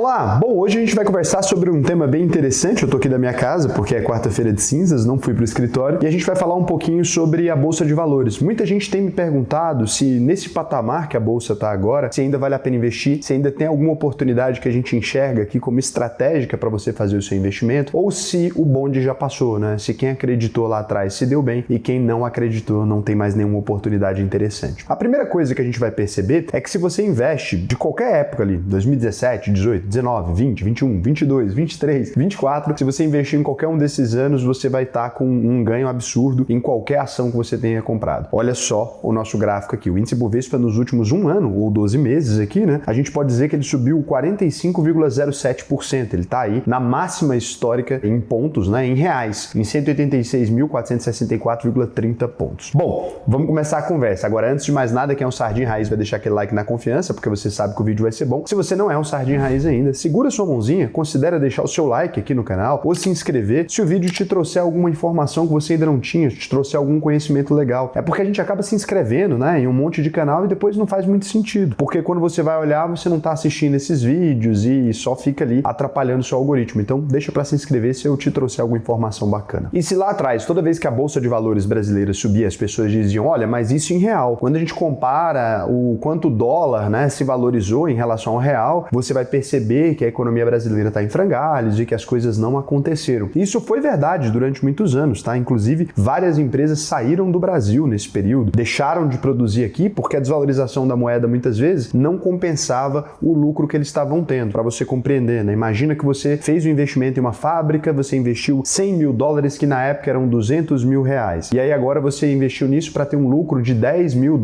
Olá! Bom, hoje a gente vai conversar sobre um tema bem interessante. Eu tô aqui da minha casa porque é quarta-feira de cinzas, não fui pro escritório, e a gente vai falar um pouquinho sobre a Bolsa de Valores. Muita gente tem me perguntado se nesse patamar que a Bolsa tá agora, se ainda vale a pena investir, se ainda tem alguma oportunidade que a gente enxerga aqui como estratégica para você fazer o seu investimento, ou se o bonde já passou, né? Se quem acreditou lá atrás se deu bem e quem não acreditou não tem mais nenhuma oportunidade interessante. A primeira coisa que a gente vai perceber é que se você investe de qualquer época ali, 2017, 18, 19, 20, 21, 22, 23, 24, se você investir em qualquer um desses anos, você vai estar com um ganho absurdo em qualquer ação que você tenha comprado. Olha só o nosso gráfico aqui. O índice Bovespa nos últimos um ano, ou 12 meses aqui, né? A gente pode dizer que ele subiu 45,07%. Ele está aí na máxima histórica em pontos, né? Em reais, em 186.464,30 pontos. Bom, vamos começar a conversa. Agora, antes de mais nada, quem é um Sardinha Raiz vai deixar aquele like na confiança, porque você sabe que o vídeo vai ser bom. Se você não é um Sardinha Raiz ainda, segura sua mãozinha, considera deixar o seu like aqui no canal ou se inscrever se o vídeo te trouxer alguma informação que você ainda não tinha, te trouxer algum conhecimento legal. É porque a gente acaba se inscrevendo, né, em um monte de canal e depois não faz muito sentido, porque quando você vai olhar, você não está assistindo esses vídeos e só fica ali atrapalhando o seu algoritmo. Então deixa para se inscrever se eu te trouxer alguma informação bacana. E se lá atrás, toda vez que a Bolsa de Valores brasileira subia, as pessoas diziam, olha, mas isso em real. Quando a gente compara o quanto o dólar, né, se valorizou em relação ao real, você vai perceber que a economia brasileira está em frangalhos e que as coisas não aconteceram. Isso foi verdade durante muitos anos, tá? Inclusive, várias empresas saíram do Brasil nesse período, deixaram de produzir aqui porque a desvalorização da moeda muitas vezes não compensava o lucro que eles estavam tendo. Para você compreender, né? Imagina que você fez um investimento em uma fábrica, você investiu $100 mil, que na época eram $200 mil. E aí agora você investiu nisso para ter um lucro de $10 mil,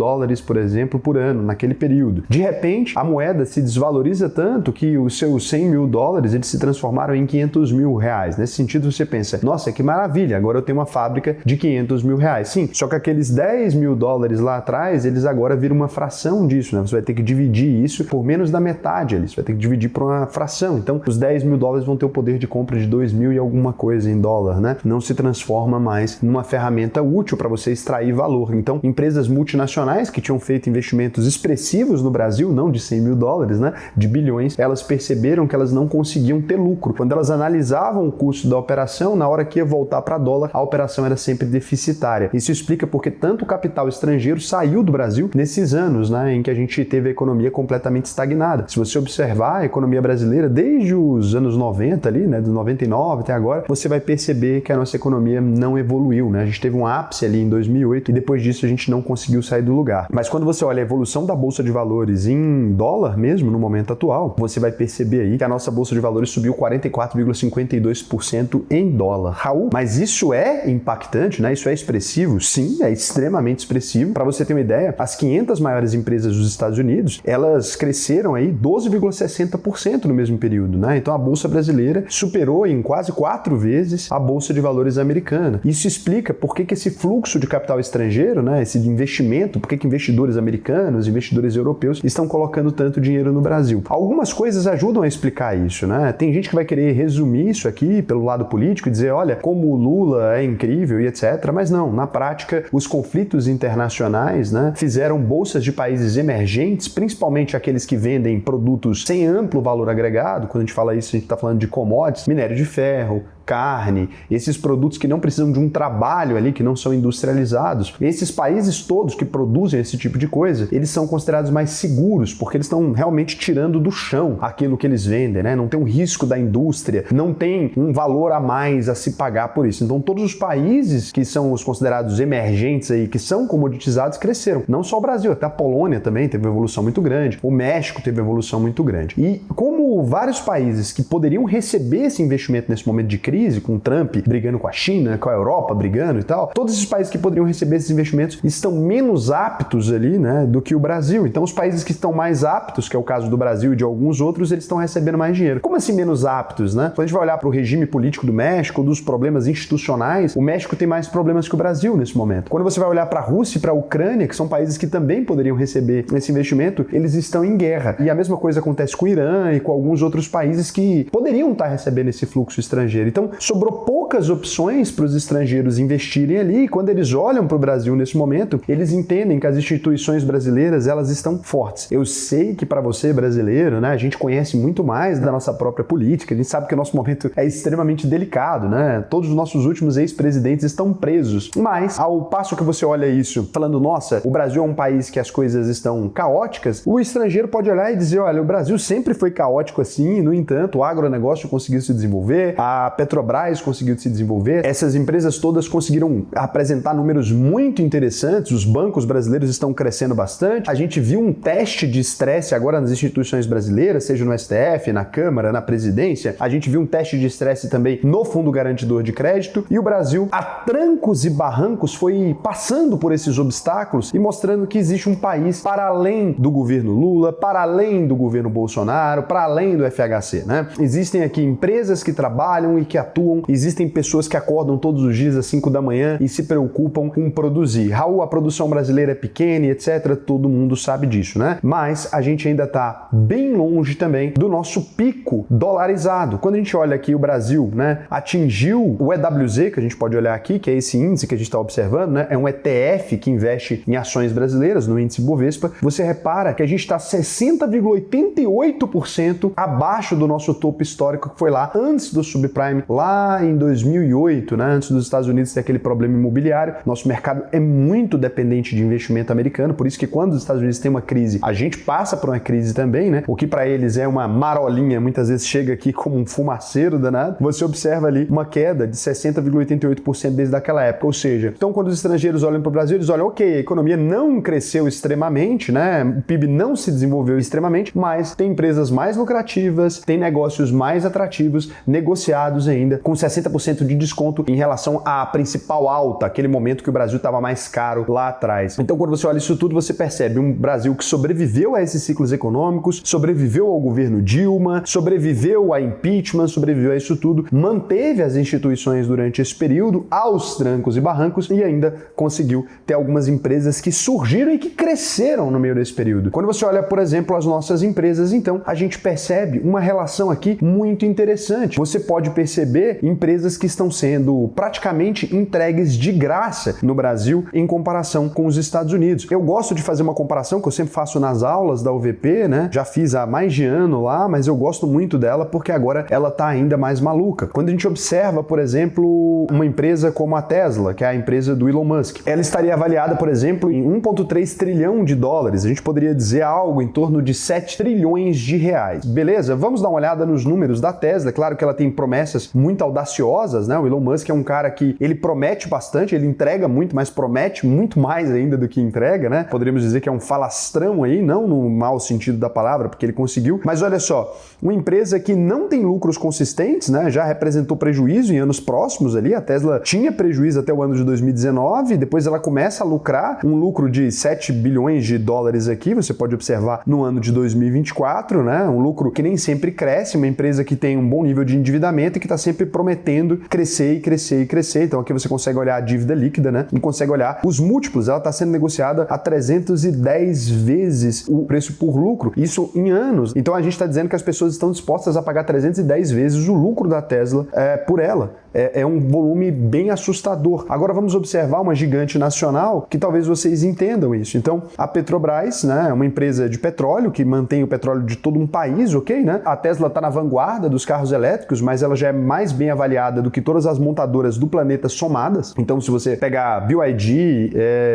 por exemplo, por ano, naquele período. De repente, a moeda se desvaloriza tanto que os seus $100 mil eles se transformaram em $500 mil. Nesse sentido, você pensa, nossa, que maravilha, agora eu tenho uma fábrica de $500 mil. Sim, só que aqueles $10 mil lá atrás, eles agora viram uma fração disso, né? Você vai ter que dividir isso por menos da metade ali, você vai ter que dividir por uma fração. Então, os $10 mil vão ter o poder de compra de 2 mil e alguma coisa em dólar, né? Não se transforma mais numa ferramenta útil para você extrair valor. Então, empresas multinacionais que tinham feito investimentos expressivos no Brasil, não de $100 mil, né? De bilhões, elas perceberam que elas não conseguiam ter lucro. Quando elas analisavam o custo da operação, na hora que ia voltar para dólar, a operação era sempre deficitária. Isso explica porque tanto o capital estrangeiro saiu do Brasil nesses anos, né, em que a gente teve a economia completamente estagnada. Se você observar a economia brasileira desde os anos 90 ali, né, dos 99 até agora, você vai perceber que a nossa economia não evoluiu, né? A gente teve um ápice ali em 2008 e depois disso a gente não conseguiu sair do lugar. Mas quando você olha a evolução da Bolsa de Valores em dólar mesmo, no momento atual, você vai perceber aí que a nossa Bolsa de Valores subiu 44,52% em dólar. Raul, mas isso é impactante, né? Isso é expressivo? Sim, é extremamente expressivo. Para você ter uma ideia, as 500 maiores empresas dos Estados Unidos, elas cresceram aí 12,60% no mesmo período, né? Então a Bolsa brasileira superou em quase 4 vezes a Bolsa de Valores americana. Isso explica por que esse fluxo de capital estrangeiro, né? Esse investimento, por que investidores americanos, investidores europeus estão colocando tanto dinheiro no Brasil. Algumas coisas ajudam a explicar isso, né? Tem gente que vai querer resumir isso aqui pelo lado político e dizer, olha, como o Lula é incrível e etc. Mas não, na prática, os conflitos internacionais, né, fizeram bolsas de países emergentes, principalmente aqueles que vendem produtos sem amplo valor agregado. Quando a gente fala isso, a gente está falando de commodities, minério de ferro, carne, esses produtos que não precisam de um trabalho ali, que não são industrializados. Esses países todos que produzem esse tipo de coisa, eles são considerados mais seguros, porque eles estão realmente tirando do chão aquilo que eles vendem, né? Não tem um risco da indústria, não tem um valor a mais a se pagar por isso. Então todos os países que são os considerados emergentes aí, que são comoditizados, cresceram. Não só o Brasil, até a Polônia também teve uma evolução muito grande, o México teve uma evolução muito grande. E como vários países que poderiam receber esse investimento nesse momento de crise, com o Trump brigando com a China, com a Europa brigando e tal, todos esses países que poderiam receber esses investimentos estão menos aptos ali, né, do que o Brasil. Então os países que estão mais aptos, que é o caso do Brasil e de alguns outros, eles estão recebendo mais dinheiro. Como assim menos aptos, né? Quando a gente vai olhar para o regime político do México, dos problemas institucionais, o México tem mais problemas que o Brasil nesse momento. Quando você vai olhar para a Rússia e para a Ucrânia, que são países que também poderiam receber esse investimento, eles estão em guerra. E a mesma coisa acontece com o Irã e com alguns outros países que poderiam estar recebendo esse fluxo estrangeiro. Então Então, sobrou poucas opções para os estrangeiros investirem ali, e quando eles olham para o Brasil nesse momento, eles entendem que as instituições brasileiras, elas estão fortes. Eu sei que para você, brasileiro, né, a gente conhece muito mais da nossa própria política, a gente sabe que o nosso momento é extremamente delicado, né? Todos os nossos últimos ex-presidentes estão presos, mas ao passo que você olha isso falando, nossa, o Brasil é um país que as coisas estão caóticas, o estrangeiro pode olhar e dizer, olha, o Brasil sempre foi caótico assim, no entanto, o agronegócio conseguiu se desenvolver, a Petrobras conseguiu se desenvolver, essas empresas todas conseguiram apresentar números muito interessantes, os bancos brasileiros estão crescendo bastante, a gente viu um teste de estresse agora nas instituições brasileiras, seja no STF, na Câmara, na Presidência, a gente viu um teste de estresse também no Fundo Garantidor de Crédito, e o Brasil, a trancos e barrancos, foi passando por esses obstáculos e mostrando que existe um país para além do governo Lula, para além do governo Bolsonaro, para além do FHC, né? Existem aqui empresas que trabalham e que atuam, existem pessoas que acordam todos os dias às 5 da manhã e se preocupam com produzir. Raul, a produção brasileira é pequena e etc, todo mundo sabe disso, né? Mas a gente ainda está bem longe também do nosso pico dolarizado. Quando a gente olha aqui o Brasil, né, atingiu o EWZ, que a gente pode olhar aqui, que é esse índice que a gente está observando, né, é um ETF que investe em ações brasileiras, no índice Bovespa, você repara que a gente está 60,88% abaixo do nosso topo histórico que foi lá antes do subprime, lá em 2008, né, antes dos Estados Unidos ter aquele problema imobiliário. Nosso mercado é muito dependente de investimento americano, por isso que quando os Estados Unidos têm uma crise, a gente passa por uma crise também, né? O que para eles é uma marolinha, muitas vezes chega aqui como um fumaceiro danado. Você observa ali uma queda de 60,88% desde aquela época, ou seja, então quando os estrangeiros olham para o Brasil, eles olham, ok, a economia não cresceu extremamente, né? O PIB não se desenvolveu extremamente, mas tem empresas mais lucrativas, tem negócios mais atrativos, negociados ainda com 60% de desconto em relação à principal alta, aquele momento que o Brasil estava mais caro lá atrás. Então quando você olha isso tudo, você percebe um Brasil que sobreviveu a esses ciclos econômicos, sobreviveu ao governo Dilma, sobreviveu a impeachment, sobreviveu a isso tudo, manteve as instituições durante esse período aos trancos e barrancos e ainda conseguiu ter algumas empresas que surgiram e que cresceram no meio desse período. Quando você olha, por exemplo, as nossas empresas, então a gente percebe uma relação aqui muito interessante. Você pode perceber empresas que estão sendo praticamente entregues de graça no Brasil em comparação com os Estados Unidos. Eu gosto de fazer uma comparação que eu sempre faço nas aulas da UVP, né? Já fiz há mais de ano lá, mas eu gosto muito dela porque agora ela tá ainda mais maluca. Quando a gente observa, por exemplo, uma empresa como a Tesla, que é a empresa do Elon Musk, ela estaria avaliada, por exemplo, em 1,3 trilhão de dólares. A gente poderia dizer algo em torno de 7 trilhões de reais. Beleza? Vamos dar uma olhada nos números da Tesla. Claro que ela tem promessas muito audaciosas, né? O Elon Musk é um cara que ele promete bastante, ele entrega muito, mas promete muito mais ainda do que entrega, né? Poderíamos dizer que é um falastrão aí, não no mau sentido da palavra, porque ele conseguiu. Mas olha só, uma empresa que não tem lucros consistentes, né? Já representou prejuízo em anos próximos ali. A Tesla tinha prejuízo até o ano de 2019, depois ela começa a lucrar, um lucro de 7 bilhões de dólares aqui, você pode observar no ano de 2024, né? Um lucro que nem sempre cresce, uma empresa que tem um bom nível de endividamento e que está sempre prometendo crescer e crescer e crescer. Então aqui você consegue olhar a dívida líquida, né? E consegue olhar os múltiplos. Ela está sendo negociada a 310 vezes o preço por lucro, isso em anos. Então a gente está dizendo que as pessoas estão dispostas a pagar 310 vezes o lucro da Tesla por ela. É um volume bem assustador. Agora vamos observar uma gigante nacional que talvez vocês entendam isso. Então, a Petrobras, né, é uma empresa de petróleo que mantém o petróleo de todo um país, ok, né? A Tesla está na vanguarda dos carros elétricos, mas ela já é mais bem avaliada do que todas as montadoras do planeta somadas. Então, se você pegar BYD,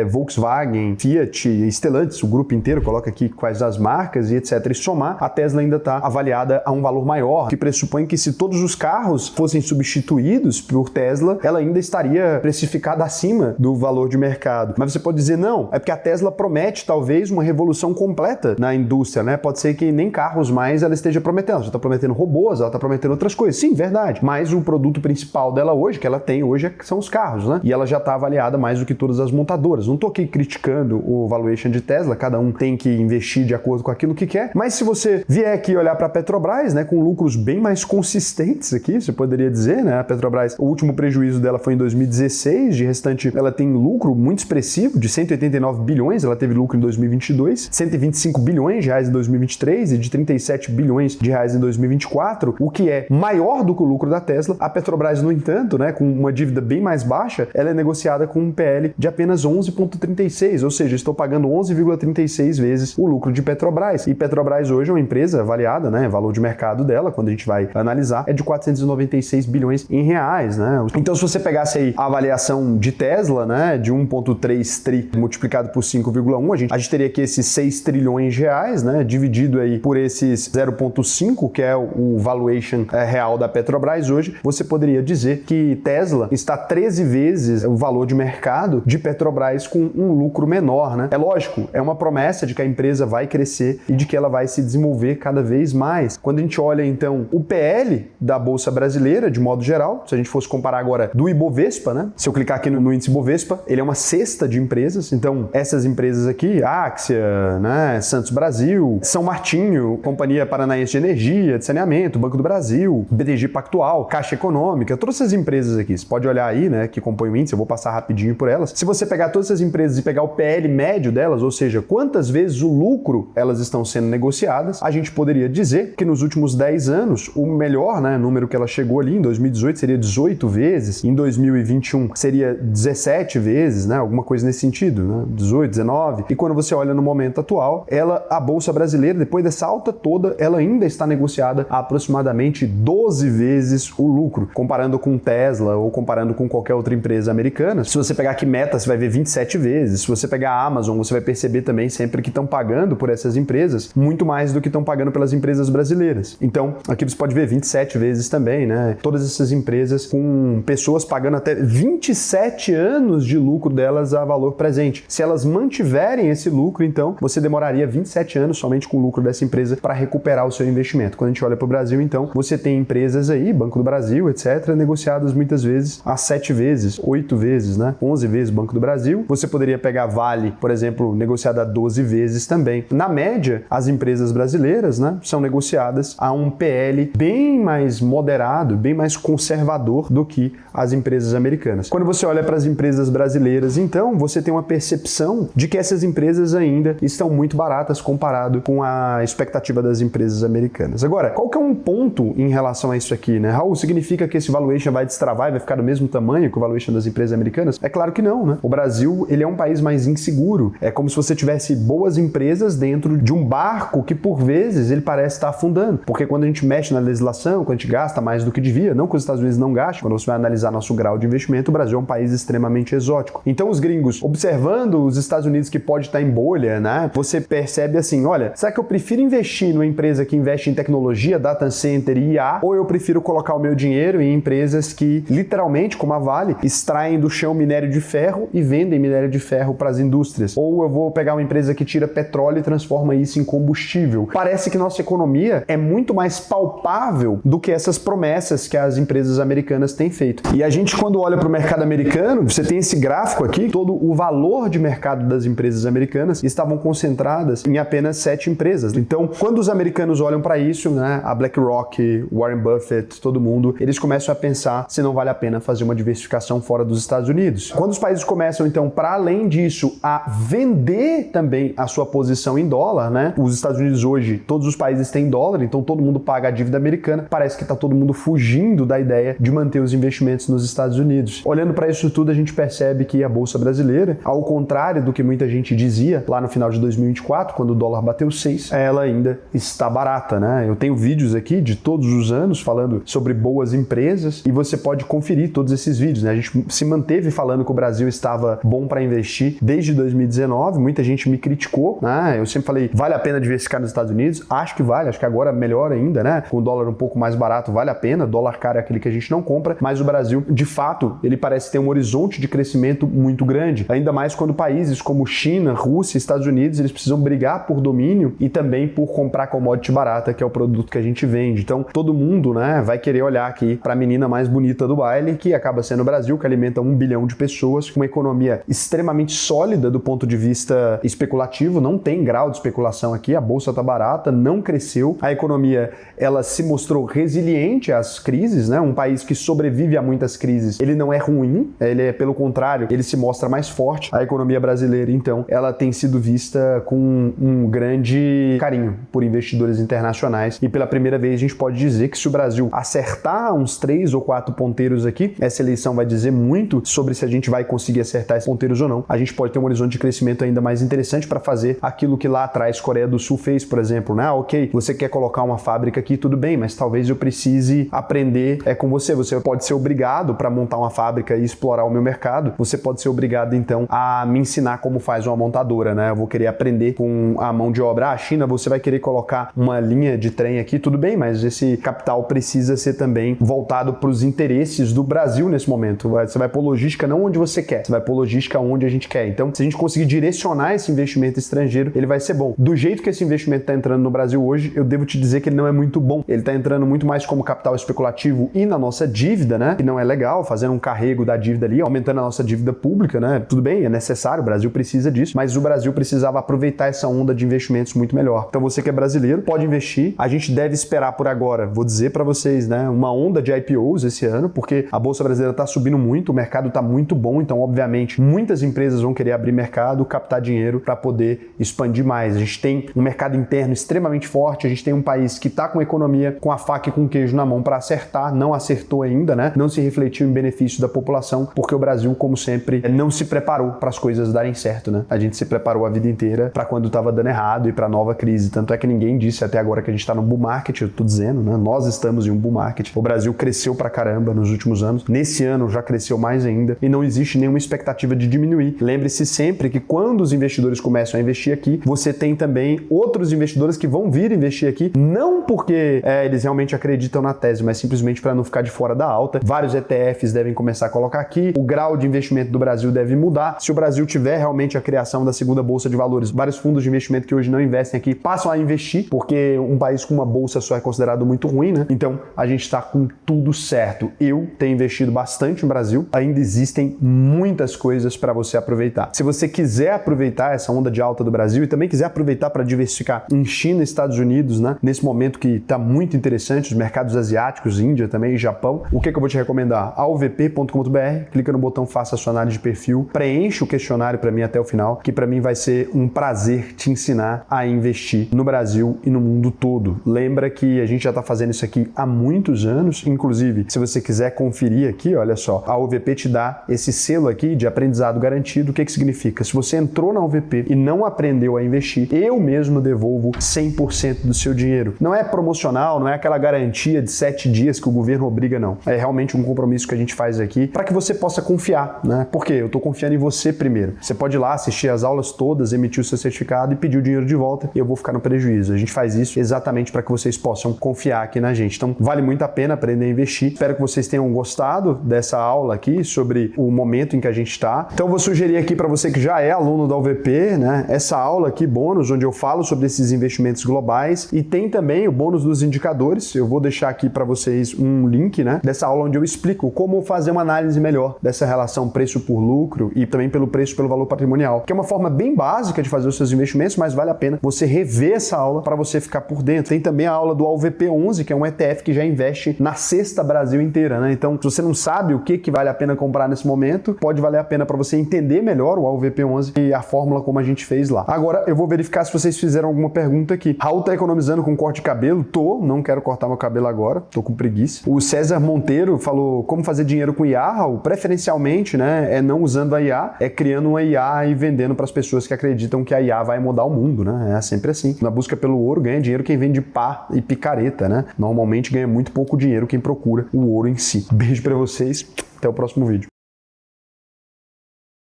Volkswagen, Fiat, Stellantis, o grupo inteiro, coloca aqui quais as marcas e etc, e somar, a Tesla ainda está avaliada a um valor maior, que pressupõe que se todos os carros fossem substituídos por Tesla, ela ainda estaria precificada acima do valor de mercado. Mas você pode dizer, não, é porque a Tesla promete talvez uma revolução completa na indústria, né? Pode ser que nem carros mais ela esteja prometendo. Ela já está prometendo robôs, ela está prometendo outras coisas. Sim, verdade. Mas o produto principal dela hoje, que ela tem hoje, são os carros, né? E ela já está avaliada mais do que todas as montadoras. Não estou aqui criticando o valuation de Tesla, cada um tem que investir de acordo com aquilo que quer. Mas se você vier aqui olhar para a Petrobras, né, com lucros bem mais consistentes aqui, você poderia dizer, né? A Petrobras Petrobras, o último prejuízo dela foi em 2016, de restante ela tem lucro muito expressivo, de 189 bilhões, ela teve lucro em 2022, 125 bilhões de reais em 2023 e de 37 bilhões de reais em 2024, o que é maior do que o lucro da Tesla. A Petrobras, no entanto, né, com uma dívida bem mais baixa, ela é negociada com um PL de apenas 11,36, ou seja, estou pagando 11,36 vezes o lucro de Petrobras. E Petrobras hoje é uma empresa avaliada, né, valor de mercado dela, quando a gente vai analisar, é de 496 bilhões em reais, né? Então, se você pegasse aí a avaliação de Tesla, né, de 1,3 tri multiplicado por 5,1, a gente teria aqui esses 6 trilhões de reais, né, dividido aí por esses 0,5, que é o valuation real da Petrobras hoje, você poderia dizer que Tesla está 13 vezes o valor de mercado de Petrobras com um lucro menor, né? É lógico, é uma promessa de que a empresa vai crescer e de que ela vai se desenvolver cada vez mais. Quando a gente olha, então, o PL da Bolsa Brasileira, de modo geral, se a gente fosse comparar agora do Ibovespa, né? Se eu clicar aqui no índice Ibovespa, ele é uma cesta de empresas, então essas empresas aqui, Axia, né, Santos Brasil, São Martinho, Companhia Paranaense de Energia, de Saneamento, Banco do Brasil, BTG Pactual, Caixa Econômica, todas essas empresas aqui, você pode olhar aí, né, que compõem o índice, eu vou passar rapidinho por elas. Se você pegar todas essas empresas e pegar o PL médio delas, ou seja, quantas vezes o lucro elas estão sendo negociadas, a gente poderia dizer que nos últimos 10 anos, o melhor, né, número que ela chegou ali em 2018 seria 18 vezes, em 2021 seria 17 vezes, né, alguma coisa nesse sentido, né, 18, 19, e quando você olha no momento atual, a Bolsa Brasileira, depois dessa alta toda, ela ainda está negociada a aproximadamente 12 vezes o lucro, comparando com Tesla ou comparando com qualquer outra empresa americana. Se você pegar aqui Meta, você vai ver 27 vezes, se você pegar a Amazon, você vai perceber também sempre que estão pagando por essas empresas muito mais do que estão pagando pelas empresas brasileiras. Então, aqui você pode ver 27 vezes também, né? Todas essas empresas com pessoas pagando até 27 anos de lucro delas a valor presente. Se elas mantiverem esse lucro, então, você demoraria 27 anos somente com o lucro dessa empresa para recuperar o seu investimento. Quando a gente olha para o Brasil, então, você tem empresas aí, Banco do Brasil, etc., negociadas muitas vezes a 7 vezes, 8 vezes, né? 11 vezes Banco do Brasil. Você poderia pegar Vale, por exemplo, negociada a 12 vezes também. Na média, as empresas brasileiras, né, são negociadas a um PL bem mais moderado, bem mais conservador do que as empresas americanas. Quando você olha para as empresas brasileiras, então, você tem uma percepção de que essas empresas ainda estão muito baratas comparado com a expectativa das empresas americanas. Agora, qual que é um ponto em relação a isso aqui, né? Raul, significa que esse valuation vai destravar e vai ficar do mesmo tamanho que o valuation das empresas americanas? É claro que não, né? O Brasil, ele é um país mais inseguro. É como se você tivesse boas empresas dentro de um barco que, por vezes, ele parece estar afundando. Porque quando a gente mexe na legislação, quando a gente gasta mais do que devia, não que os Estados Unidos não gastem, quando você vai analisar nosso grau de investimento, o Brasil é um país extremamente exótico. Então, os gringos, observando os Estados Unidos que pode estar em bolha, né? Você percebe assim, olha, será que eu prefiro investir numa empresa que investe em tecnologia, data center e IA, ou eu prefiro colocar o meu dinheiro em empresas que, literalmente, como a Vale, extraem do chão minério de ferro e vendem minério de ferro para as indústrias? Ou eu vou pegar uma empresa que tira petróleo e transforma isso em combustível? Parece que nossa economia é muito mais palpável do que essas promessas que as empresas americanas têm feito. E a gente, quando olha para o mercado americano, você tem esse gráfico aqui, todo o valor de mercado das empresas americanas estavam concentradas em apenas 7 empresas. Então, quando os americanos olham para isso, né, a BlackRock, Warren Buffett, todo mundo, eles começam a pensar se não vale a pena fazer uma diversificação fora dos Estados Unidos. Quando os países começam, então, para além disso, a vender também a sua posição em dólar, né? Os Estados Unidos hoje, todos os países têm dólar, então todo mundo paga a dívida americana. Parece que está todo mundo fugindo da ideia de manter os investimentos nos Estados Unidos. Olhando para isso tudo, a gente percebe que a Bolsa Brasileira, ao contrário do que muita gente dizia lá no final de 2024, quando o dólar bateu 6, ela ainda está barata, né? Eu tenho vídeos aqui de todos os anos falando sobre boas empresas e você pode conferir todos esses vídeos, né? A gente se manteve falando que o Brasil estava bom para investir desde 2019, muita gente me criticou, né? Eu sempre falei, vale a pena diversificar nos Estados Unidos? Acho que vale, acho que agora melhor ainda, né? Com o dólar um pouco mais barato, vale a pena, dólar caro é aquele que a gente não compra, mas o Brasil, de fato, ele parece ter um horizonte de crescimento muito grande, ainda mais quando países como China, Rússia, Estados Unidos, eles precisam brigar por domínio e também por comprar commodity barata, que é o produto que a gente vende. Então, todo mundo, né, vai querer olhar aqui para a menina mais bonita do baile, que acaba sendo o Brasil, que alimenta 1 bilhão de pessoas, com uma economia extremamente sólida do ponto de vista especulativo, não tem grau de especulação aqui, a bolsa tá barata, não cresceu, a economia, ela se mostrou resiliente às crises, né, um país que sobrevive a muitas crises, ele não é ruim, ele é, pelo contrário, ele se mostra mais forte. A economia brasileira, então, ela tem sido vista com um grande carinho por investidores internacionais, e pela primeira vez a gente pode dizer que se o Brasil acertar uns 3 ou 4 ponteiros aqui, essa eleição vai dizer muito sobre se a gente vai conseguir acertar esses ponteiros ou não. A gente pode ter um horizonte de crescimento ainda mais interessante para fazer aquilo que lá atrás Coreia do Sul fez, por exemplo, né? Ok, você quer colocar uma fábrica aqui, tudo bem, mas talvez eu precise aprender com você. Você pode ser obrigado para montar uma fábrica e explorar o meu mercado, você pode ser obrigado então a me ensinar como faz uma montadora, né? Eu vou querer aprender com a mão de obra. A China, você vai querer colocar uma linha de trem aqui, tudo bem, mas esse capital precisa ser também voltado para os interesses do Brasil nesse momento. Você vai pôr logística não onde você quer, você vai pôr logística onde a gente quer. Então, se a gente conseguir direcionar esse investimento estrangeiro, ele vai ser bom. Do jeito que esse investimento está entrando no Brasil hoje, eu devo te dizer que ele não é muito bom. Ele está entrando muito mais como capital especulativo e na nossa dívida, né? Que não é legal, fazendo um carrego da dívida ali, aumentando a nossa dívida pública, né? Tudo bem, é necessário, o Brasil precisa disso, mas o Brasil precisava aproveitar essa onda de investimentos muito melhor. Então, você que é brasileiro, pode investir. A gente deve esperar por agora, vou dizer para vocês, né? Uma onda de IPOs esse ano, porque a Bolsa Brasileira está subindo muito, o mercado está muito bom, então, obviamente, muitas empresas vão querer abrir mercado, captar dinheiro para poder expandir mais. A gente tem um mercado interno extremamente forte, a gente tem um país que está com a economia com a faca e com o queijo na mão para acertar, não acertou ainda, né? Não se refletiu em benefício da população, porque o Brasil, como sempre, não se preparou para as coisas darem certo, né? A gente se preparou a vida inteira para quando estava dando errado e para nova crise. Tanto é que ninguém disse até agora que a gente está no bull market, eu tô dizendo, né? Nós estamos em um bull market. O Brasil cresceu pra caramba nos últimos anos. Nesse ano já cresceu mais ainda e não existe nenhuma expectativa de diminuir. Lembre-se sempre que quando os investidores começam a investir aqui, você tem também outros investidores que vão vir investir aqui, não porque eles realmente acreditam na tese, mas simplesmente para não ficar de fora da alta. Vários ETFs devem começar a colocar aqui, o grau de investimento do Brasil deve mudar. Se o Brasil tiver realmente a criação da segunda bolsa de valores, vários fundos de investimento que hoje não investem aqui passam a investir, porque um país com uma bolsa só é considerado muito ruim, né? Então a gente está com tudo certo. Eu tenho investido bastante no Brasil, ainda existem muitas coisas para você aproveitar. Se você quiser aproveitar essa onda de alta do Brasil e também quiser aproveitar para diversificar em China e Estados Unidos, né? Nesse momento que está muito interessante, os mercados asiáticos, Índia também e Japão, o que eu vou te recomendar? alvp.com.br, clica no botão faça a sua análise de perfil, preenche o questionário para mim até o final, que para mim vai ser um prazer te ensinar a investir no Brasil e no mundo todo. Lembra que a gente já está fazendo isso aqui há muitos anos, inclusive, se você quiser conferir aqui, olha só, a UVP te dá esse selo aqui de aprendizado garantido. O que significa? Se você entrou na UVP e não aprendeu a investir, eu mesmo devolvo 100% do seu dinheiro. Não é promocional, não é aquela garantia de 7 dias que o governo obriga, não. É realmente um compromisso que a gente faz aqui para que você possa confiar, né? Porque eu estou confiando em você primeiro. Você pode ir lá, assistir as aulas todas, emitir o seu certificado e pedir o dinheiro de volta e eu vou ficar no prejuízo. A gente faz isso exatamente para que vocês possam confiar aqui na gente. Então, vale muito a pena aprender a investir. Espero que vocês tenham gostado dessa aula aqui sobre o momento em que a gente está. Então, eu vou sugerir aqui para você que já é aluno da UVP, né? Essa aula aqui, bônus, onde eu falo sobre esses investimentos globais e tem também o bônus dos indicadores. Eu vou deixar aqui para vocês um link, né? Dessa aula onde eu explico como fazer uma análise melhor dessa relação preço por lucro e também pelo preço pelo valor patrimonial, que é uma forma bem básica de fazer os seus investimentos, mas vale a pena você rever essa aula para você ficar por dentro. Tem também a aula do AUVP11, que é um ETF que já investe na cesta Brasil inteira, né? Então, se você não sabe o que vale a pena comprar nesse momento, pode valer a pena para você entender melhor o AUVP11 e a fórmula como a gente fez lá. Agora, eu vou verificar se vocês fizeram alguma pergunta aqui. Raul tá economizando com corte de cabelo? Não quero cortar meu cabelo agora, tô com preguiça. O César Monteiro falou como fazer dinheiro com IA, Raul. Preferencialmente, né, é não usando a IA, é criando uma IA e vendendo para as pessoas que acreditam que a IA vai mudar o mundo, né? É sempre assim. Na busca pelo ouro, ganha dinheiro quem vende pá e picareta, né? Normalmente ganha muito pouco dinheiro quem procura o ouro em si. Beijo para vocês, até o próximo vídeo.